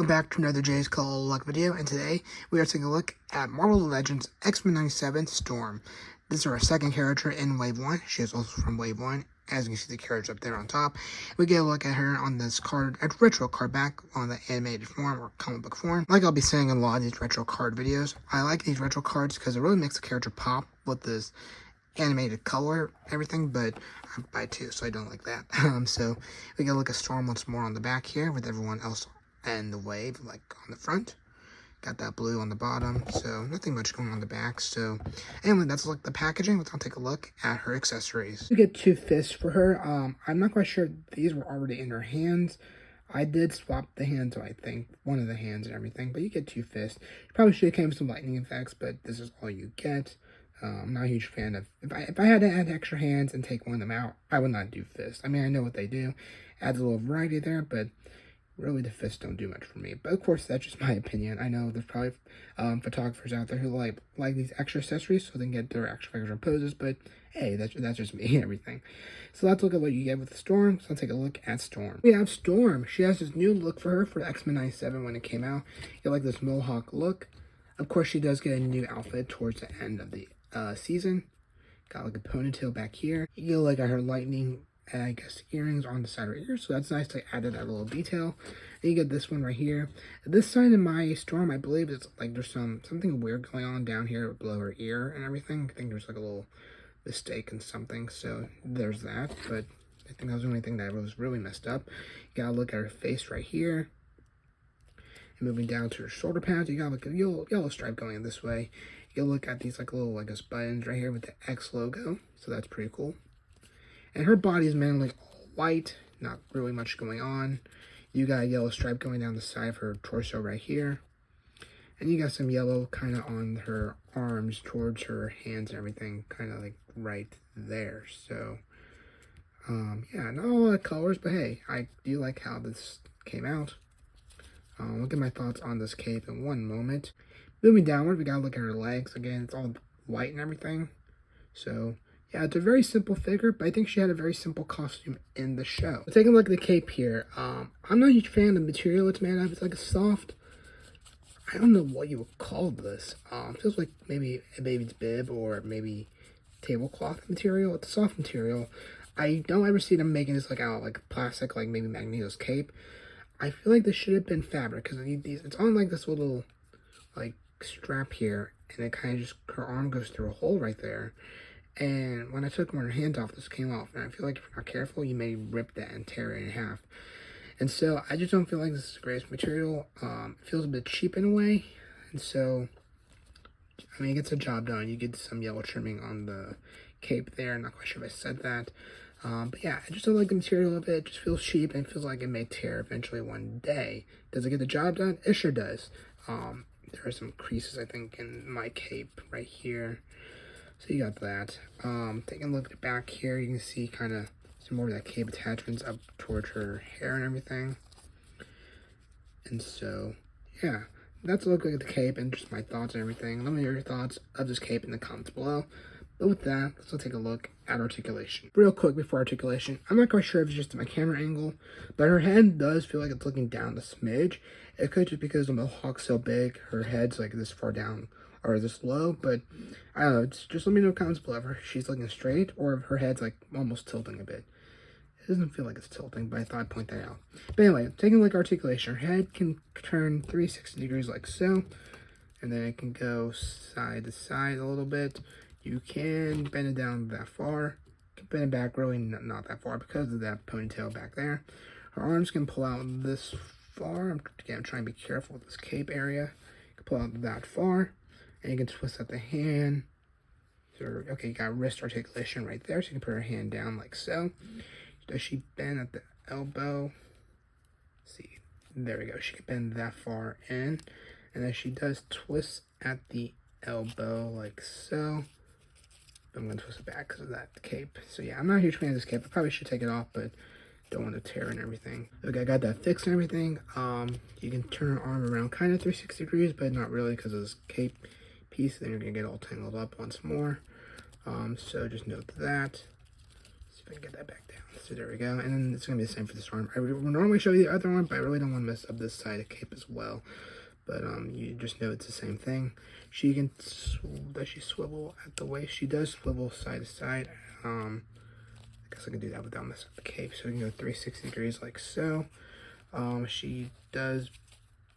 back to another Jay's Call Luck video, and today we are taking a look at Marvel Legends X-Men 97 Storm. This is our second character in Wave 1. She is also from Wave 1. As you can see the character up there on top. We get a look at her on this card, a retro card back on the animated form or comic book form. Like I'll be saying in a lot of these retro card videos, I like these retro cards because it really makes the character pop with this animated color, everything, but I buy two, so I don't like that. So we get a look at Storm once more on the back here with everyone else and the wave like on the front. Got that blue on the bottom, so nothing much going on the back. So anyway, that's like the packaging. Let's take a look at her accessories. We get two fists for her. I'm not quite sure if these were already in her hands. I did swap the hands, so I think one of the hands and everything, but you get two fists. You probably should have came with some lightning effects, but this is all you get. I'm not a huge fan of, if I had to add extra hands and take one of them out, I would not do fists. I mean, I know what they do. Adds a little variety there, but really the fists don't do much for me. But of course, that's just my opinion. I know there's probably photographers out there who like these extra accessories so they can get their extra extra poses, but hey, that's just me and everything. So let's look at what you get with Storm. So let's take a look at Storm. We have Storm. She has this new look for her for X-Men 97 when it came out. You get like this mohawk look. Of course, she does get a new outfit towards the end of the season. Got like a ponytail back here. You get like her lightning, I guess, earrings on the side of her ears, so that's nice. They added that little detail. And you get this one right here. This side of my Storm, I believe it's like there's something weird going on down here below her ear and everything. I think there's like a little mistake and something, so there's that. But I think that was the only thing that was really messed up. You gotta look at her face right here. And moving down to her shoulder pads, you got like a yellow stripe going this way. You'll look at these like little, I guess, buttons right here with the X logo, so that's pretty cool. And her body is mainly all white, not really much going on. You got a yellow stripe going down the side of her torso right here. And you got some yellow kind of on her arms towards her hands and everything, kind of like right there. So, yeah, not a lot of colors, but hey, I do like how this came out. Look at my thoughts on this cape in one moment. Moving downward, we gotta look at her legs. Again, it's all white and everything. So, yeah, it's a very simple figure, but I think she had a very simple costume in the show. Taking a look at the cape here. I'm not a huge fan of the material it's made of. It's like a soft, I don't know what you would call this. Feels like maybe a baby's bib or maybe tablecloth material. It's a soft material. I don't ever see them making this like out of like plastic, like maybe Magneto's cape. I feel like this should have been fabric because it's on like this little like strap here, and it kind of just, her arm goes through a hole right there. And when I took one of her hands off, this came off. And I feel like if you're not careful, you may rip that and tear it in half. And so I just don't feel like this is the greatest material. It feels a bit cheap in a way. And so, I mean, it gets the job done. You get some yellow trimming on the cape there. I'm not quite sure if I said that. But yeah, I just don't like the material of it. It just feels cheap and feels like it may tear eventually one day. Does it get the job done? It sure does. There are some creases, I think, in my cape right here. So you got that. Taking a look at the back here, you can see kind of some more of that cape attachments up towards her hair and everything. And so, yeah, that's a look at the cape and just my thoughts and everything. Let me know your thoughts of this cape in the comments below. But with that, let's take a look at articulation. Real quick before articulation, I'm not quite sure if it's just my camera angle, but her head does feel like it's looking down a smidge. It could just because the mohawk's so big, her head's like this far down or this low, but I don't know, just let me know in the comments below if she's looking straight or if her head's like almost tilting a bit. It doesn't feel like it's tilting, but I thought I'd point that out. But anyway, taking a look at articulation, her head can turn 360 degrees like so, and then it can go side to side a little bit. You can bend it down that far. You can bend it back really not that far because of that ponytail back there. Her arms can pull out this far. Again, I'm trying to be careful with this cape area. You can pull out that far. And you can twist out the hand. So, okay, you got wrist articulation right there. So you can put her hand down like so. Does she bend at the elbow? Let's see, there we go. She can bend that far in. And then she does twist at the elbow like so. I'm going to twist it back because of that cape. So yeah, I'm not a huge fan of this cape. I probably should take it off, but don't want to tear and everything. Okay, I got that fixed and everything. You can turn her arm around kind of 360 degrees, but not really because of this cape piece. Then you're going to get all tangled up once more. So just note that. It's if I can get that back down. So there we go. And then it's going to be the same for this arm. I would normally show you the other arm, but I really don't want to mess up this side of cape as well. But you just know it's the same thing. She can, does she swivel at the waist? She does swivel side to side. I guess I can do that without messing up the cape. So we can go 360 degrees like so. She does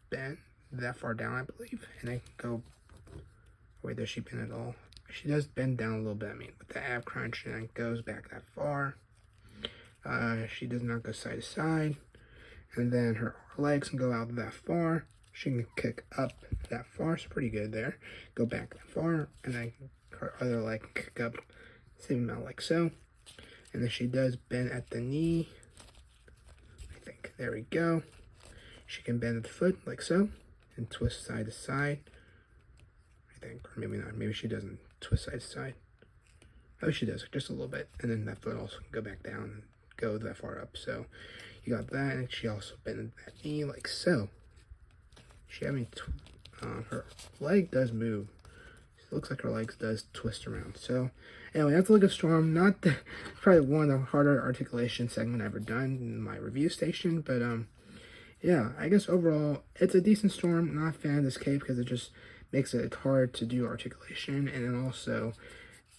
bend that far down, I believe. And then go, wait, does she bend at all? She does bend down a little bit, I mean, with the ab crunch, and then goes back that far. She does not go side to side. And then her legs can go out that far. She can kick up that far, it's pretty good there. Go back that far, and then her other leg can kick up same amount like so. And then she does bend at the knee, I think. There we go. She can bend at the foot like so, and twist side to side, I think. Or maybe not, maybe she doesn't twist side to side. Oh, she does, just a little bit. And then that foot also can go back down and go that far up. So you got that, and she also bent that knee like so. She having her leg does move. It looks like her legs does twist around. So anyway, that's a look at Storm. Not probably one of the harder articulation segment I've ever done in my review station, but yeah, I guess overall it's a decent Storm. Not a fan of this cape because it just makes it hard to do articulation, and then also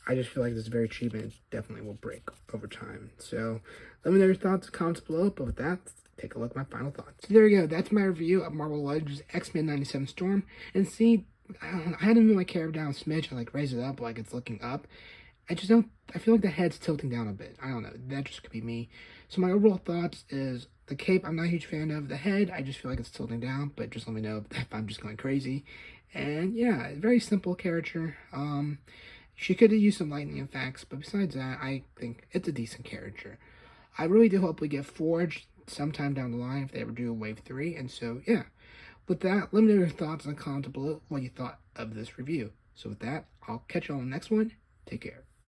I just feel like it's very cheap and it definitely will break over time. So let me know your thoughts in the comments below. But with that, take a look at my final thoughts. So there we go. That's my review of Marvel Legends X-Men 97 Storm. And see, I had to move my camera down a smidge and like raise it up like it's looking up. I just don't, I feel like the head's tilting down a bit. I don't know. That just could be me. So my overall thoughts is the cape, I'm not a huge fan of. The head, I just feel like it's tilting down, but just let me know if I'm just going crazy. And yeah, very simple character. She could have used some lightning effects, but besides that, I think it's a decent character. I really do hope we get Forge sometime down the line if they ever do a Wave 3. And so, yeah. With that, let me know your thoughts in the comments below what you thought of this review. So with that, I'll catch you on the next one. Take care.